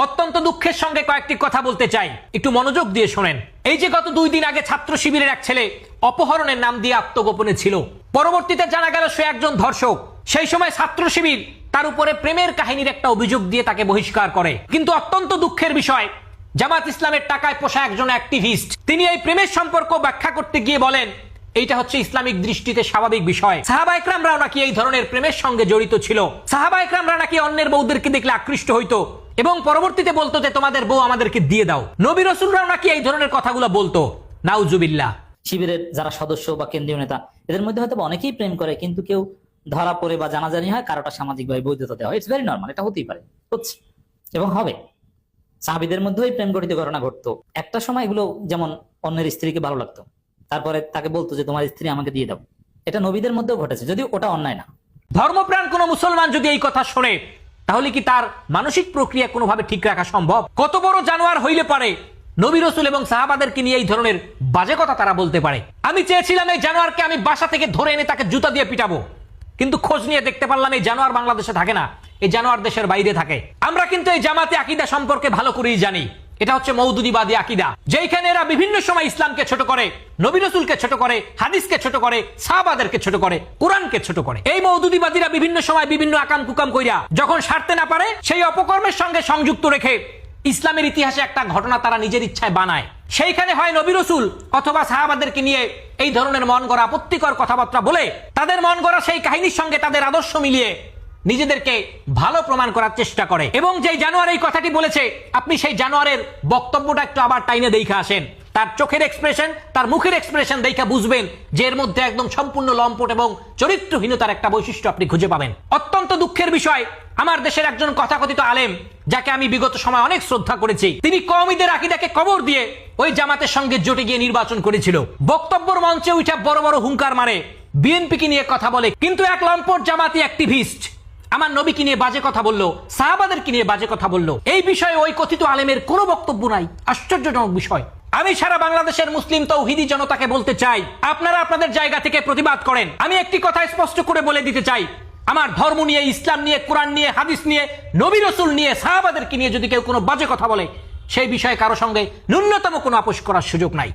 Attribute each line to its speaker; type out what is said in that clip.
Speaker 1: অত্যন্ত দুঃখের সঙ্গে কয়েকটি কথা বলতে চাই, একটু মনোযোগ দিয়ে শোনেন। এই যে গত 2 দিন আগে ছাত্র শিবিরের এক ছেলে অপহরণের নাম দিয়ে আত্মগোপনে ছিল, পরবর্তীতে জানা গেল সে একজন ধর্ষক। সেই সময় ছাত্র শিবির তার উপরে প্রেমের কাহিনীর একটা অভিযোগ দিয়ে তাকে বহিষ্কার করে। কিন্তু অত্যন্ত দুঃখের বিষয়, জামাত ইসলামের টাকায় পোষা একজন অ্যাক্টিভিস্ট তিনি এই প্রেমের সম্পর্ক ব্যাখ্যা করতে গিয়ে বলেন এইটা হচ্ছে ইসলামিক দৃষ্টিতে স্বাভাবিক বিষয়। সাহাবা ইকরামরাও নাকি এই ধরনের প্রেমের সঙ্গে জড়িত ছিল। সাহাবা ইকরামরা নাকি অন্যের বউদেরকে দেখলে আকৃষ্ট হইতো এবং পরবর্তীতে বলতো যে তোমাদের বউ আমাদেরকে দিয়ে দাও। নবী রাসূলরাও নাকি এই ধরনের কথাগুলো বলতো। নাউজুবিল্লাহ।
Speaker 2: শিবিরের যারা সদস্য বা কেন্দ্রীয় নেতা, এদের মধ্যে হয়তো অনেকেই প্রেম করে, কিন্তু কেউ ধরা পড়ে বা জানাজানি হয়, কারোটা সামাজিকভাবে বৈধতা দেওয়া হয়। ইটস ভেরি নর্মাল, এটা হতেই পারে, হচ্ছে এবং হবে। সাহাবীদের মধ্যেও প্রেম গঠিত ঘটনা ঘটতো। একটা সময় এগুলো যেমন অন্যের স্ত্রীকে ভালো লাগতো, তারপরে তাকে বলতো যে তোমার স্ত্রী আমাকে দিয়ে দাও। এটা নবীদের মধ্যেও ঘটেছে, যদিও ওটা অন্যায় না।
Speaker 1: ধর্মপ্রাণ কোন মুসলমান যদি এই কথা শোনে, তাহলে কি তার মানসিক প্রক্রিয়া কোনোভাবে ঠিক রাখা সম্ভব? কত বড় জানোয়ার হইলে পারে নবী রাসূল এবং সাহাবাদেরকে নিয়ে এই ধরনের বাজে কথা তারা বলতে পারে? আমি চেয়েছিলাম এই জানোয়ারকে আমি বাসা থেকে ধরে এনে তাকে জুতা দিয়ে পিটাবো, কিন্তু খোঁজ নিয়ে দেখতে পারলাম এই জানোয়ার বাংলাদেশে থাকে না, এই জানোয়ার দেশের বাইরে থাকে। আমরা কিন্তু এই জামাতে আকীদা সম্পর্কে ভালো করেই জানি, এটা হচ্ছে মওদুদিবাদী আকীদা, যেখানে এরা বিভিন্ন সময় ইসলামকে ছোট করে, নবী রাসূলকে ছোট করে, হাদিসকে ছোট করে, সাহাবাদেরকে ছোট করে, কোরআনকে ছোট করে। এই মওদুদিবাদীরা বিভিন্ন সময় বিভিন্ন আকাম কুকাম কইরা যখন সারতে না পারে, সেই অপকর্মের সঙ্গে সংযুক্ত রেখে ইসলামের ইতিহাসে একটা ঘটনা তারা নিজের ইচ্ছায় বানায়। সেইখানে হয় নবী রাসূল অথবা সাহাবাদেরকে নিয়ে এই ধরনের মন গড়া আপত্তিকর কথাবার্তা বলে তাদের মন গড়া সেই কাহিনীর সঙ্গে তাদের আদর্শ মিলিয়ে নিজেদেরকে ভালো প্রমাণ করার চেষ্টা করে। এবং যেই জানোয়ার এই কথাটি বলেছে, আপনি সেই জানোয়ারের বক্তব্যটা একটু আবার টাইনে দেখে আসেন, তার চোখের এক্সপ্রেশন, তার মুখের এক্সপ্রেশন দেখে বুঝবেন যে এর মধ্যে একদম সম্পূর্ণ লম্পট এবং চরিত্রহীনতার একটা বৈশিষ্ট্য আপনি খুঁজে পাবেন। অত্যন্ত দুঃখের বিষয়, আমার দেশের একজন কথাকথিত আলেম, যাকে আমি বিগত সময় অনেক শ্রদ্ধা করেছি, তিনি কওমীদের আকীদাকে কবর দিয়ে ওই জামাতের সঙ্গে জোটে গিয়ে নির্বাচন করেছিল। বক্তব্যের মঞ্চে উঠে বড় বড় হুঙ্কার মারে, বিএনপিকে নিয়ে কথা বলে, কিন্তু এক লম্পট জামাতি অ্যাক্টিভিস্ট আমার নবীকে নিয়ে বাজে কথা বললো, সাহাবাদেরকে নিয়ে বাজে কথা বললো। এই বিষয়ে ওই কথিত আলেমের কোনো বক্তব্য নাই। আশ্চর্যজনক বিষয়। আমি সারা বাংলাদেশের মুসলিম তৌহিদি জনতাকে বলতে চাই, আপনারা আপনাদের জায়গা থেকে প্রতিবাদ করেন। আমি একটি কথা স্পষ্ট করে বলে দিতে চাই, আমার ধর্ম নিয়ে, ইসলাম নিয়ে, কোরআন নিয়ে, হাদিস নিয়ে, নবী রাসূল নিয়ে, সাহাবাদেরকে নিয়ে যদি কেউ কোনো বাজে কথা বলে, সেই বিষয়ে কারো সঙ্গে ন্যূনতম কোনো আপোষ করার সুযোগ নাই।